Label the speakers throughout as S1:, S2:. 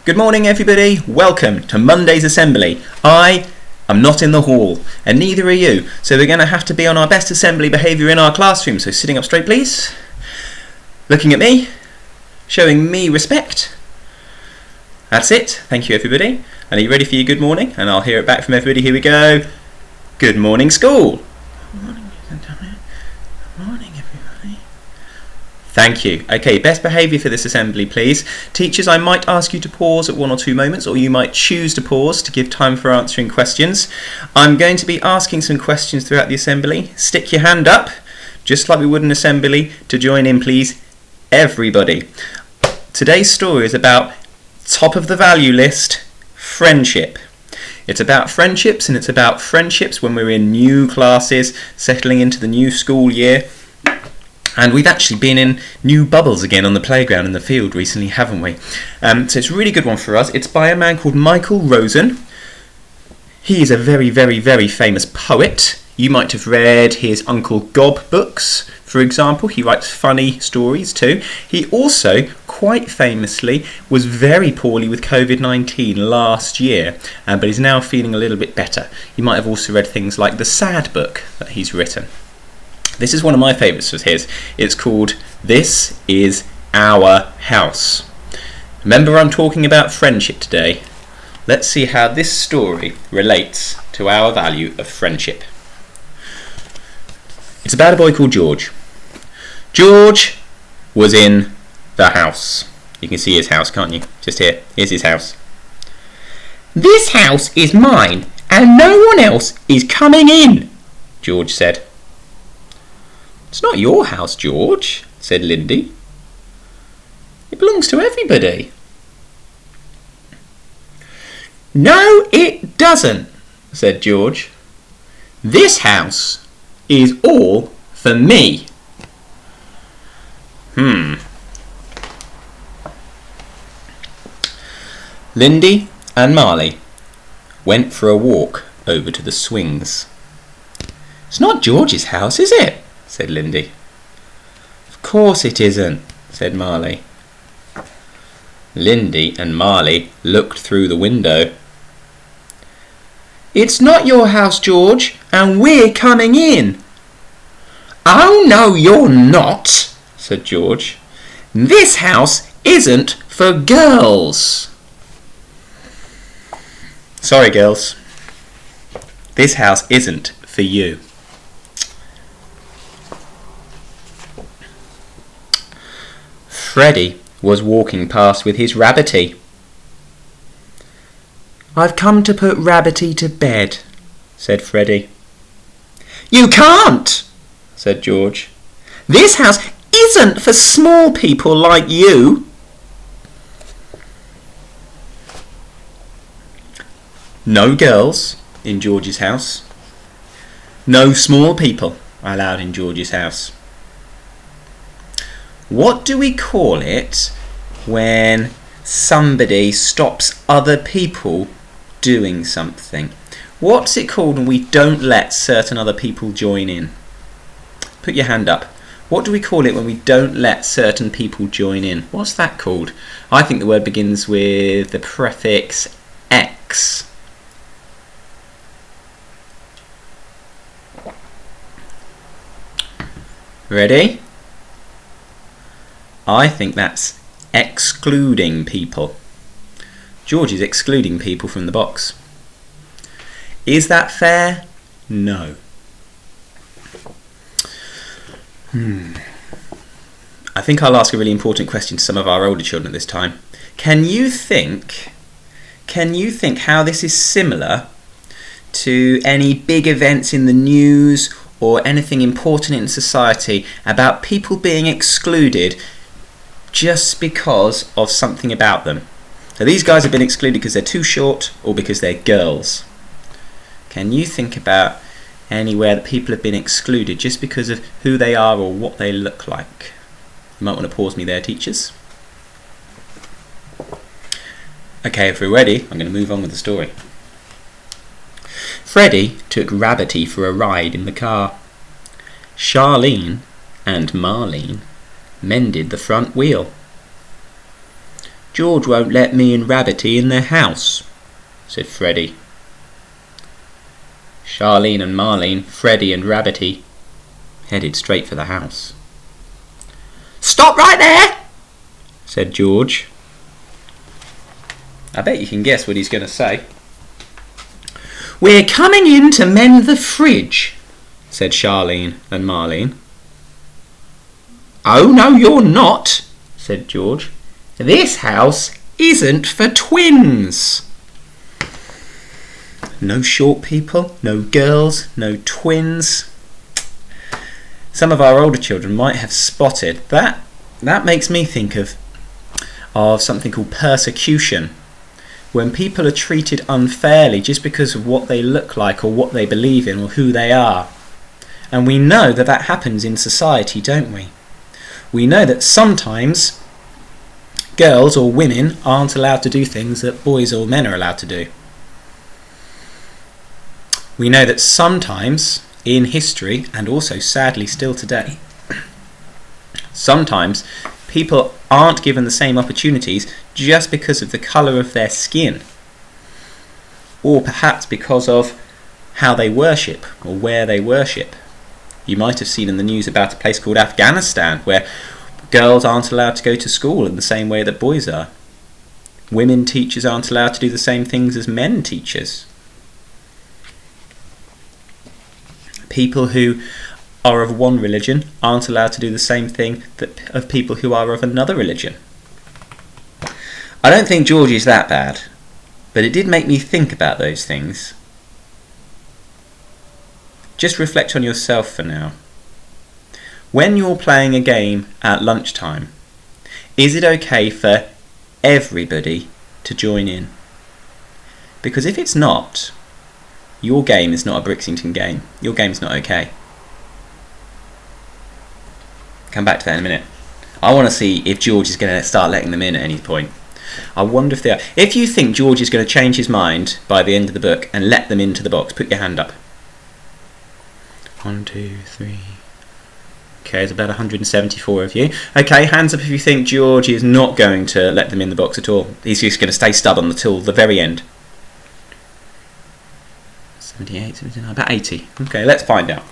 S1: Good morning, everybody. Welcome to Monday's assembly. I am not in the hall, and neither are you, so we're going to have to be on our best assembly behaviour in our classroom. So sitting up straight, please. Looking at me, showing me respect. That's it. Thank you, everybody. And are you ready for your good morning? And I'll hear it back from everybody. Here we go. Good morning, school. Good morning, everybody. Thank you. Okay, best behaviour for this assembly, please. Teachers, I might ask you to pause at 1 or 2 moments, or you might choose to pause to give time for answering questions. I'm going to be asking some questions throughout the assembly. Stick your hand up, just like we would in assembly, to join in, please. Everybody. Today's story is about top of the value list, friendship. It's about friendships, and it's about friendships when we're in new classes, settling into the new school year. And we've actually been in new bubbles again on the playground in the field recently, haven't we? So it's a really good one for us. It's by a man called Michael Rosen. He is a very, very, very famous poet. You might have read his Uncle Gob books, for example. He writes funny stories too. He also, quite famously, was very poorly with COVID-19 last year, but he's now feeling a little bit better. You might have also read things like the Sad book that he's written. This is one of my favourites of his. It's called This Is Our House. Remember, I'm talking about friendship today. Let's see how this story relates to our value of friendship. It's about a boy called George. George was in the house. You can see his house, can't you? Just here. Here's his house. This house is mine, and no one else is coming in, George said. It's not your house, George, said Lindy. It belongs to everybody. No, it doesn't, said George. This house is all for me. Lindy and Marley went for a walk over to the swings. It's not George's house, is it? Said Lindy. Of course it isn't, said Marley. Lindy and Marley looked through the window. It's not your house, George, and we're coming in. Oh, no, you're not, said George. This house isn't for girls. Sorry, girls. This house isn't for you. Freddie was walking past with his Rabbity. I've come to put Rabbity to bed, said Freddie. You can't, said George. This house isn't for small people like you. No girls in George's house. No small people allowed in George's house. What do we call it when somebody stops other people doing something? What's it called when we don't let certain other people join in? Put your hand up. What do we call it when we don't let certain people join in? What's that called? I think the word begins with the prefix X. Ready? I think that's excluding people. George is excluding people from the box. Is that fair? No. I think I'll ask a really important question to some of our older children at this time. Can you think how this is similar to any big events in the news or anything important in society about people being excluded just because of something about them? So these guys have been excluded because they're too short or because they're girls. Can you think about anywhere that people have been excluded just because of who they are or what they look like? You might want to pause me there, teachers. Okay, if we're ready, I'm going to move on with the story. Freddie took Rabbity for a ride in the car. Charlene and Marlene mended the front wheel. George won't let me and Rabbity in their house, said Freddie. Charlene and Marlene, Freddie and Rabbity headed straight for the house. Stop right there, said George. I bet you can guess what he's going to say. We're coming in to mend the fridge, said Charlene and Marlene. Oh, no, you're not, said George. This house isn't for twins. No short people, no girls, no twins. Some of our older children might have spotted that. That makes me think of something called persecution. When people are treated unfairly just because of what they look like or what they believe in or who they are. And we know that that happens in society, don't we? We know that sometimes girls or women aren't allowed to do things that boys or men are allowed to do. We know that sometimes in history, and also sadly still today, sometimes people aren't given the same opportunities just because of the colour of their skin, or perhaps because of how they worship or where they worship. You might have seen in the news about a place called Afghanistan where girls aren't allowed to go to school in the same way that boys are. Women teachers aren't allowed to do the same things as men teachers. People who are of one religion aren't allowed to do the same thing of people who are of another religion. I don't think George is that bad, but it did make me think about those things. Just reflect on yourself for now. When you're playing a game at lunchtime, is it okay for everybody to join in? Because if it's not, your game is not a Brixington game. Your game's not okay. Come back to that in a minute. I want to see if George is going to start letting them in at any point. I wonder if they are. If you think George is going to change his mind by the end of the book and let them into the box, put your hand up. 1, 2, 3. Okay, there's about 174 of you. Okay, hands up if you think George is not going to let them in the box at all. He's just going to stay stubborn until the very end. 78, 79, about 80. Okay, let's find out.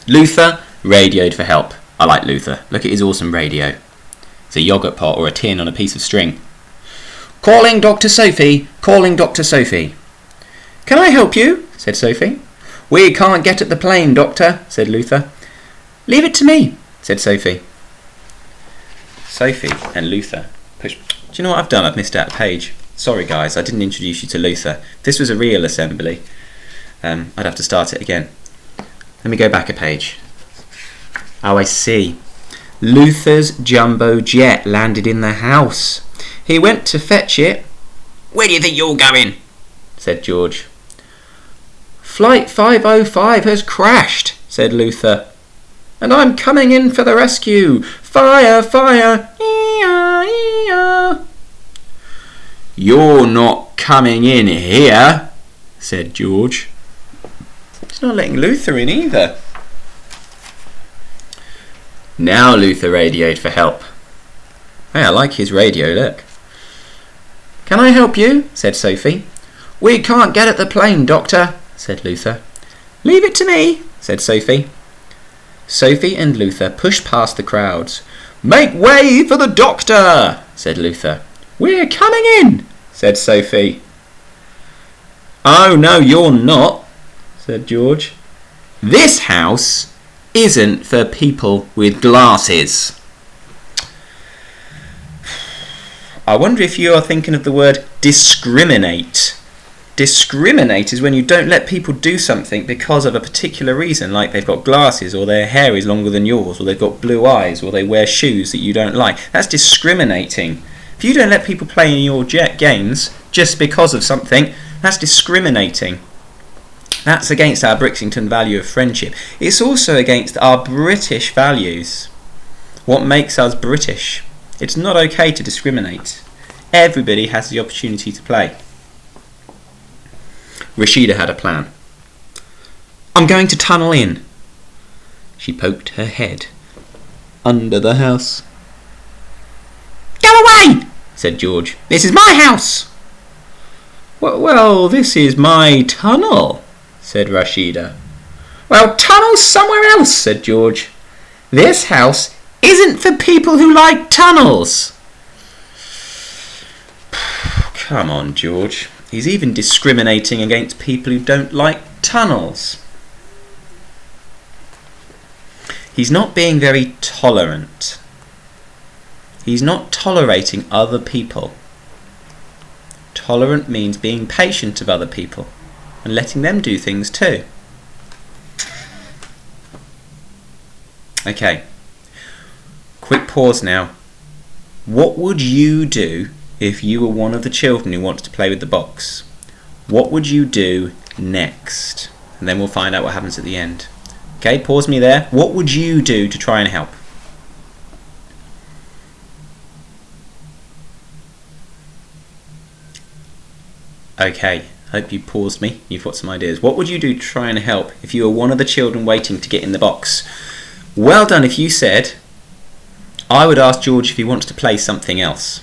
S1: Luther radioed for help. I like Luther. Look at his awesome radio. It's a yoghurt pot or a tin on a piece of string. Calling Dr. Sophie. Calling Dr. Sophie. Can I help you? Said Sophie. We can't get at the plane, Doctor, said Luther. Leave it to me, said Sophie. Sophie and Luther push. Do you know what I've done? I've missed out a page. Sorry guys, I didn't introduce you to Luther. If this was a real assembly, I'd have to start it again. Let me go back a page. Oh, I see. Luther's jumbo jet landed in the house. He went to fetch it. Where do you think you're going? Said George. Flight 505 has crashed, said Luther. And I'm coming in for the rescue. Fire, fire. Ee-ah. You're not coming in here, said George. He's not letting Luther in either. Now Luther radioed for help. Hey, I like his radio, look. Can I help you? Said Sophie. We can't get at the plane, Doctor, said Luther. Leave it to me, said Sophie. Sophie and Luther pushed past the crowds. Make way for the Doctor, said Luther. We're coming in, said Sophie. Oh, no, you're not, said George. This house isn't for people with glasses. I wonder if you are thinking of the word discriminate. Discriminate is when you don't let people do something because of a particular reason, like they've got glasses, or their hair is longer than yours, or they've got blue eyes, or they wear shoes that you don't like. That's discriminating. If you don't let people play in your games just because of something, that's discriminating. That's against our Brixington value of friendship. It's also against our British values. What makes us British? It's not okay to discriminate. Everybody has the opportunity to play. Rashida had a plan. I'm going to tunnel in. She poked her head under the house. Go away, said George. "This is my house." Well, this is my tunnel, said Rashida. "Well, tunnel's somewhere else," said George. "This house isn't for people who like tunnels." Come on, George. He's even discriminating against people who don't like tunnels. He's not being very tolerant. He's not tolerating other people. Tolerant means being patient of other people and letting them do things too. Okay, quick pause now. What would you do if you were one of the children who wants to play with the box? What would you do next? And then we'll find out what happens at the end. Okay, pause me there. What would you do to try and help? Okay, hope you paused me. You've got some ideas. What would you do to try and help if you were one of the children waiting to get in the box? Well done if you said, "I would ask George if he wants to play something else."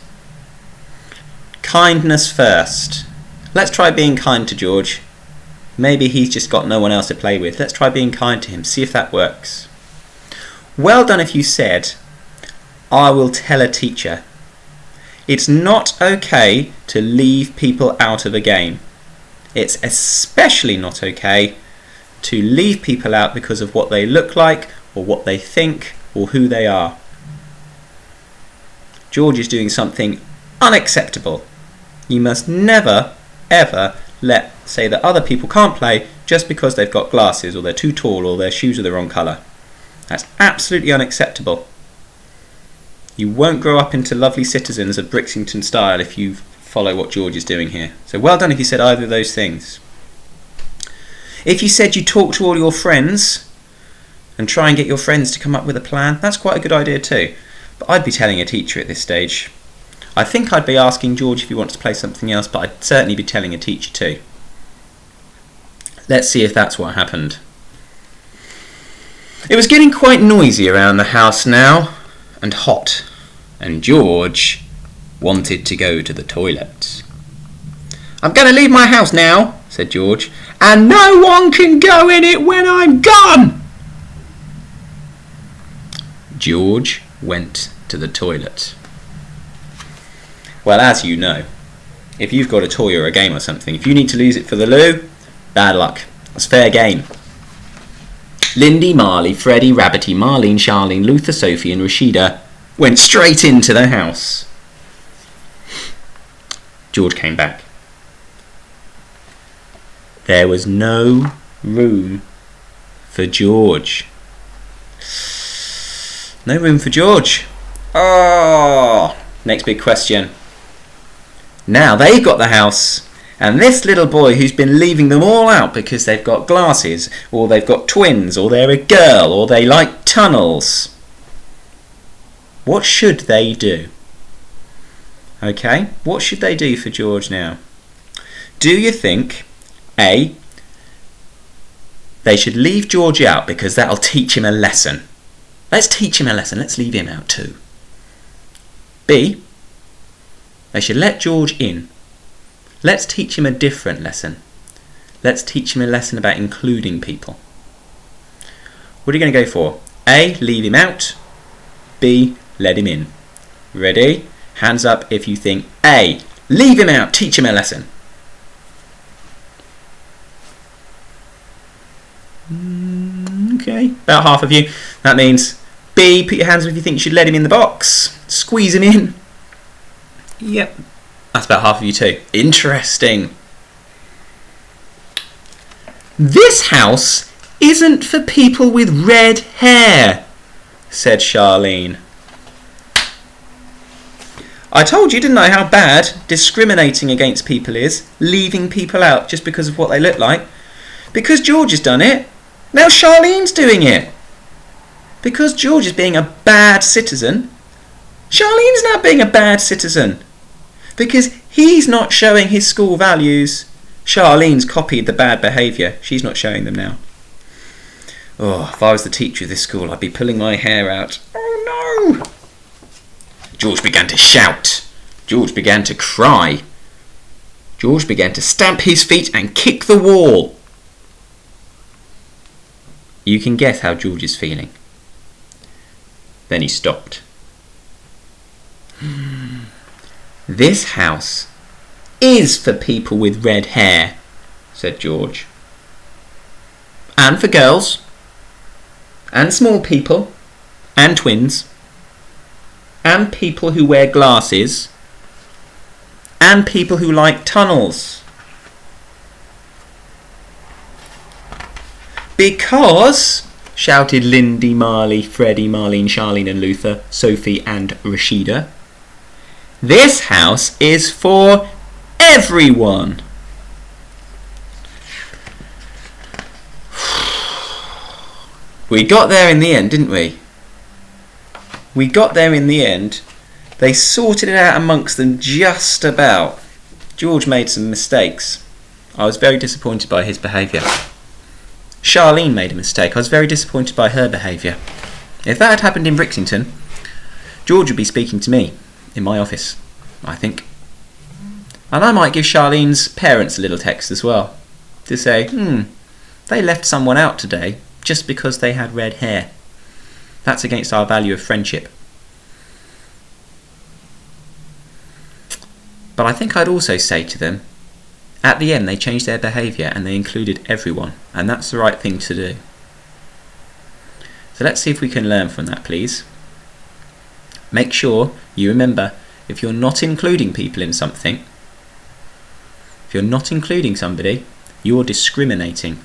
S1: Kindness first. Let's try being kind to George. Maybe he's just got no one else to play with. Let's try being kind to him. See if that works. Well done if you said, "I will tell a teacher." It's not okay to leave people out of a game. It's especially not okay to leave people out because of what they look like or what they think or who they are. George is doing something unacceptable. You must never, ever say that other people can't play just because they've got glasses or they're too tall or their shoes are the wrong colour. That's absolutely unacceptable. You won't grow up into lovely citizens of Brixington style if you follow what George is doing here. So well done if you said either of those things. If you said you talk to all your friends and try and get your friends to come up with a plan, that's quite a good idea too. But I'd be telling a teacher at this stage. I think I'd be asking George if he wants to play something else, but I'd certainly be telling a teacher too. Let's see if that's what happened. It was getting quite noisy around the house now, and hot, and George wanted to go to the toilet. "I'm going to leave my house now," said George, "and no one can go in it when I'm gone." George went to the toilet. Well, as you know, if you've got a toy or a game or something, if you need to lose it for the loo, bad luck. It's fair game. Lindy, Marley, Freddie, Rabbity, Marlene, Charlene, Luther, Sophie and Rashida went straight into the house. George came back. There was no room for George. No room for George. Oh, next big question. Now they've got the house, and this little boy who's been leaving them all out because they've got glasses, or they've got twins, or they're a girl, or they like tunnels. What should they do? Okay, what should they do for George now? Do you think, A, they should leave George out because that'll teach him a lesson? Let's teach him a lesson, let's leave him out too. B, they should let George in. Let's teach him a different lesson. Let's teach him a lesson about including people. What are you going to go for? A, leave him out. B, let him in. Ready? Hands up if you think A, leave him out, teach him a lesson. Okay, about half of you. That means B, put your hands up if you think you should let him in the box. Squeeze him in. Yep, that's about half of you too. Interesting. This house isn't for people with red hair, said Charlene. I told you, didn't I, how bad discriminating against people is, leaving people out just because of what they look like. Because George has done it, now Charlene's doing it. Because George is being a bad citizen, Charlene's now being a bad citizen. Because he's not showing his school values, Charlene's copied the bad behaviour. She's not showing them now. Oh, if I was the teacher of this school, I'd be pulling my hair out. Oh no! George began to shout. George began to cry. George began to stamp his feet and kick the wall. You can guess how George is feeling. Then he stopped. This house is for people with red hair, said George. And for girls. And small people. And twins. And people who wear glasses. And people who like tunnels. Because, shouted Lindy, Marley, Freddie, Marlene, Charlene and Luther, Sophie and Rashida, this house is for everyone. We got there in the end, didn't we? We got there in the end. They sorted it out amongst them just about. George made some mistakes. I was very disappointed by his behaviour. Charlene made a mistake. I was very disappointed by her behaviour. If that had happened in Brixington, George would be speaking to me in my office, I think. And I might give Charlene's parents a little text as well to say, they left someone out today just because they had red hair. That's against our value of friendship. But I think I'd also say to them, at the end they changed their behaviour and they included everyone, and that's the right thing to do. So let's see if we can learn from that, please. Make sure you remember, if you're not including people in something, if you're not including somebody, you're discriminating.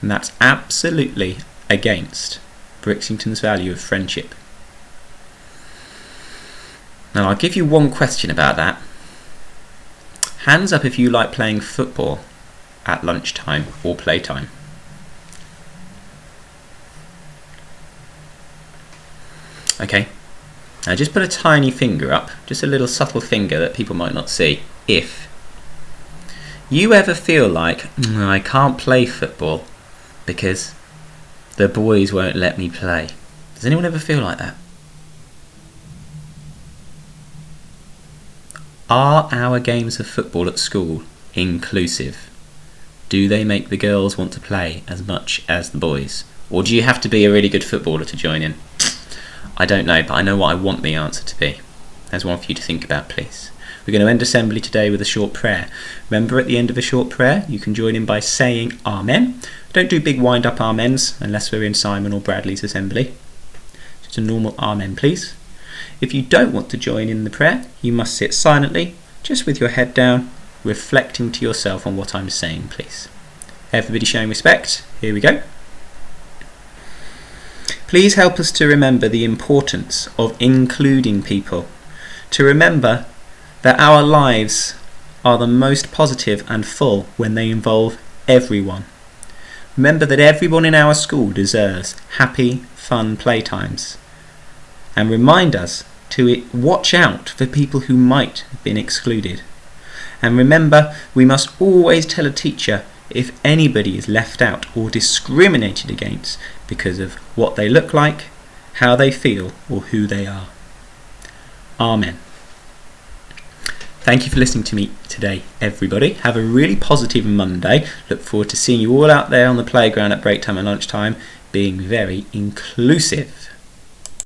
S1: And that's absolutely against Brixington's value of friendship. Now I'll give you one question about that. Hands up if you like playing football at lunchtime or playtime. Okay, now just put a tiny finger up, just a little subtle finger that people might not see, if you ever feel like, I can't play football because the boys won't let me play. Does anyone ever feel like that? Are our games of football at school inclusive? Do they make the girls want to play as much as the boys? Or do you have to be a really good footballer to join in? I don't know, but I know what I want the answer to be. There's one for you to think about, please. We're going to end assembly today with a short prayer. Remember, at the end of a short prayer, you can join in by saying Amen. Don't do big wind-up Amens unless we're in Simon or Bradley's assembly. Just a normal Amen, please. If you don't want to join in the prayer, you must sit silently, just with your head down, reflecting to yourself on what I'm saying, please. Everybody showing respect. Here we go. Please help us to remember the importance of including people, to remember that our lives are the most positive and full when they involve everyone. Remember that everyone in our school deserves happy, fun playtimes. And remind us to watch out for people who might have been excluded. And remember, we must always tell a teacher if anybody is left out or discriminated against because of what they look like, how they feel, or who they are. Amen. Thank you for listening to me today, everybody. Have a really positive Monday. Look forward to seeing you all out there on the playground at break time and lunchtime, being very inclusive.